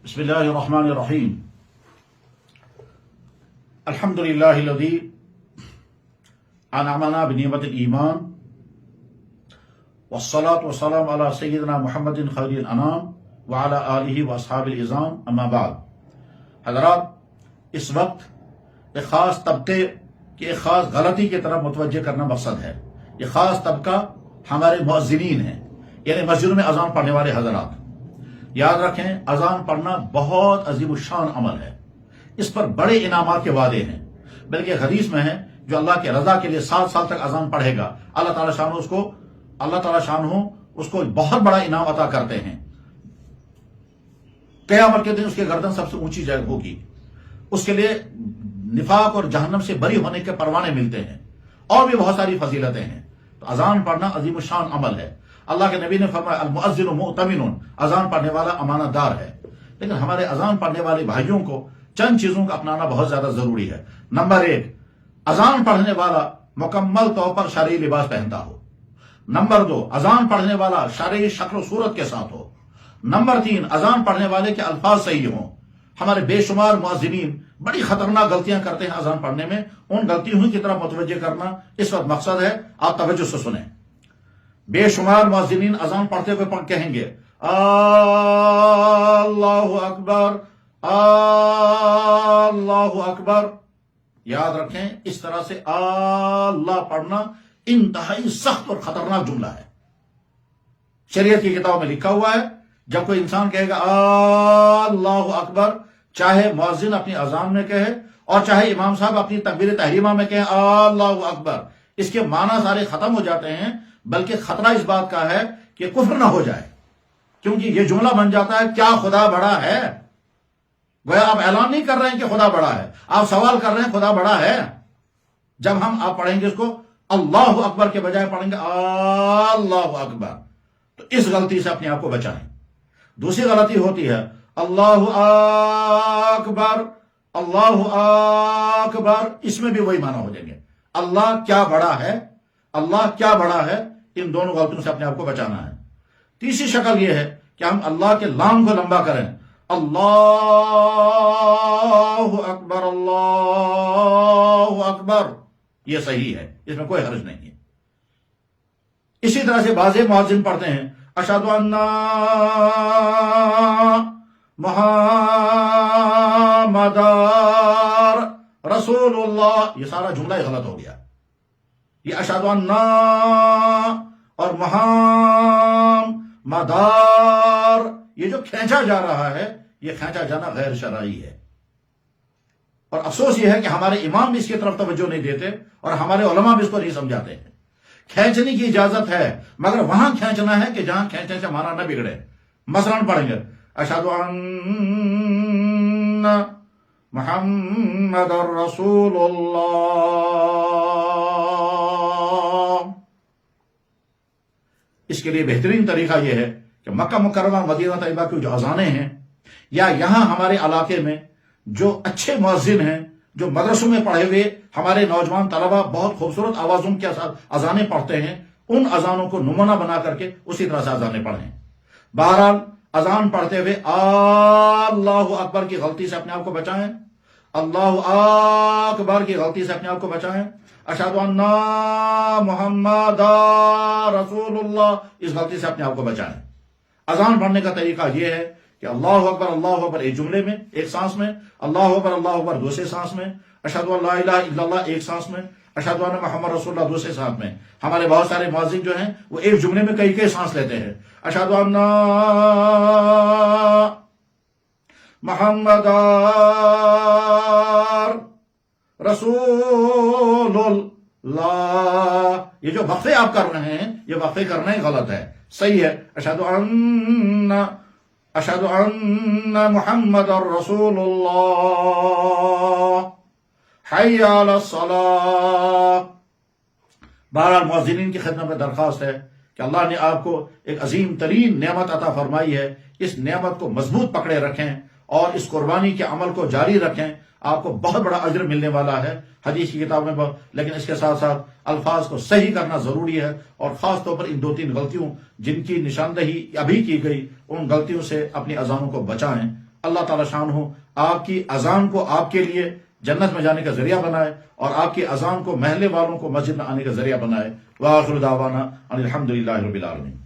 بسم الله الرحمن الرحيم. الحمد لله الذي أنعمنا بنعمة الإيمان والصلاة والسلام على سيدنا محمد خير الأنام وعلى آله وأصحاب الإزام أما بعد. حضرات، اس وقت ایک خاص طبقے کی ایک خاص غلطی کی طرف متوجہ کرنا مقصد ہے. یہ خاص طبقہ ہمارے مؤذنین ہیں، یعنی مسجدوں میں اذان پڑھنے والے حضرات. یاد رکھیں، اذان پڑھنا بہت عظیم الشان عمل ہے. اس پر بڑے انعامات کے وعدے ہیں. بلکہ حدیث میں ہے جو اللہ کے رضا کے لیے 7 سال تک اذان پڑھے گا، اللہ تعالیٰ شانہ اس کو بہت بڑا انعام عطا کرتے ہیں. قیامت کے دن اس کی گردن سب سے اونچی جگہ ہوگی. اس کے لیے نفاق اور جہنم سے بری ہونے کے پروانے ملتے ہیں، اور بھی بہت ساری فضیلتیں ہیں. تو اذان پڑھنا عظیم الشان عمل ہے. اللہ کے نبی نے فرمایا المؤذن مؤتمن، اذان پڑھنے والا امانت دار ہے. لیکن ہمارے اذان پڑھنے والے بھائیوں کو چند چیزوں کا اپنانا بہت زیادہ ضروری ہے. نمبر 1، اذان پڑھنے والا مکمل طور پر شرعی لباس پہنتا ہو. نمبر 2، اذان پڑھنے والا شرعی شکل و صورت کے ساتھ ہو. نمبر 3، اذان پڑھنے والے کے الفاظ صحیح ہوں. ہمارے بے شمار مؤذنین بڑی خطرناک غلطیاں کرتے ہیں اذان پڑھنے میں. ان غلطیوں کی طرف متوجہ کرنا اس وقت مقصد ہے. آپ توجہ سے سنیں. بے شمار مؤذنین اذان پڑھتے ہوئے کہیں گے اللہ اکبر اللہ اکبر. یاد رکھیں، اس طرح سے اللہ پڑھنا انتہائی سخت اور خطرناک جملہ ہے. شریعت کی کتابوں میں لکھا ہوا ہے جب کوئی انسان کہے گا اللہ اکبر، چاہے مؤذن اپنی اذان میں کہے اور چاہے امام صاحب اپنی تکبیر تحریمہ میں کہیں اللہ اکبر، اس کے معنی سارے ختم ہو جاتے ہیں. بلکہ خطرہ اس بات کا ہے کہ کفر نہ ہو جائے، کیونکہ یہ جملہ بن جاتا ہے کیا خدا بڑا ہے. گویا آپ اعلان نہیں کر رہے ہیں کہ خدا بڑا ہے، آپ سوال کر رہے ہیں خدا بڑا ہے. جب ہم آپ پڑھیں گے اس کو اللہ اکبر کے بجائے پڑھیں گے اللہ اکبر، تو اس غلطی سے اپنے آپ کو بچائیں. دوسری غلطی ہوتی ہے اللہ اکبر اللہ اکبر، اس میں بھی وہی معنی ہو جائیں گے اللہ کیا بڑا ہے، اللہ کیا بڑا ہے. ان دونوں غلطیوں سے اپنے آپ کو بچانا ہے. تیسری شکل یہ ہے کہ ہم اللہ کے لام کو لمبا کریں، اللہ اکبر اللہ اکبر. یہ صحیح ہے، اس میں کوئی حرج نہیں ہے. اسی طرح سے بعض مؤذن پڑھتے ہیں اشہد ان محمد رسول اللہ. یہ سارا جملہ ہی غلط ہو گیا. یہ اشہد ان اور محمدار، یہ جو کھینچا جا رہا ہے، یہ کھینچا جانا غیر شرعی ہے. اور افسوس یہ ہے کہ ہمارے امام بھی اس کی طرف توجہ نہیں دیتے اور ہمارے علماء بھی اس کو نہیں سمجھاتے ہیں. کھینچنے کی اجازت ہے، مگر وہاں کھینچنا ہے کہ جہاں کھینچنے سے معنی نہ بگڑے. مثلا پڑھیں گے اشہد ان محمد رسول اللہ. اس کے لیے بہترین طریقہ یہ ہے کہ مکہ مکرمہ مدینہ طیبہ کی جو اذانیں ہیں، یا یہاں ہمارے علاقے میں جو اچھے مؤذن ہیں، جو مدرسوں میں پڑھے ہوئے ہمارے نوجوان طلبہ بہت خوبصورت آوازوں کے ساتھ اذانیں پڑھتے ہیں، ان اذانوں کو نمونہ بنا کر کے اسی طرح سے اذانیں پڑھیں. بہرحال اذان پڑھتے ہوئے اللہ اکبر کی غلطی سے اپنے آپ کو بچائیں، اللہ اکبر کی غلطی سے اپنے آپ کو بچائیں. اشہد ان محمد رسول اللہ، اس غلطی سے اپنے آپ کو بچائیں. اذان پڑھنے کا طریقہ یہ ہے کہ اللہ اکبر ایک جملے میں ایک سانس میں، اللہ اکبر دوسرے سانس میں، اشہد ان لا الہ الا اللہ ایک سانس میں، اشہد ان محمد رسول اللہ دوسرے سانس میں. ہمارے بہت سارے مؤذن جو ہیں وہ ایک جملے میں کئی سانس لیتے ہیں. اشہد ان محمد رسول اللہ. یہ جو وقفے آپ کر رہے ہیں، یہ وقفے کرنا ہی غلط ہے. صحیح ہے اشہد ان محمد رسول اللہ حی علی الصلاۃ. بہرحال مؤذنین کی خدمت میں درخواست ہے کہ اللہ نے آپ کو ایک عظیم ترین نعمت عطا فرمائی ہے. اس نعمت کو مضبوط پکڑے رکھیں اور اس قربانی کے عمل کو جاری رکھیں. آپ کو بہت بڑا اجر ملنے والا ہے حدیث کی کتاب میں. لیکن اس کے ساتھ ساتھ الفاظ کو صحیح کرنا ضروری ہے، اور خاص طور پر ان 2-3 غلطیوں جن کی نشاندہی ابھی کی گئی، ان غلطیوں سے اپنی اذانوں کو بچائیں. اللہ تعالی شان ہو آپ کی اذان کو آپ کے لیے جنت میں جانے کا ذریعہ بنائے، اور آپ کی اذان کو محلے والوں کو مسجد میں آنے کا ذریعہ بنائے۔ وآخر دعوانا ان الحمد للہ رب العالمین۔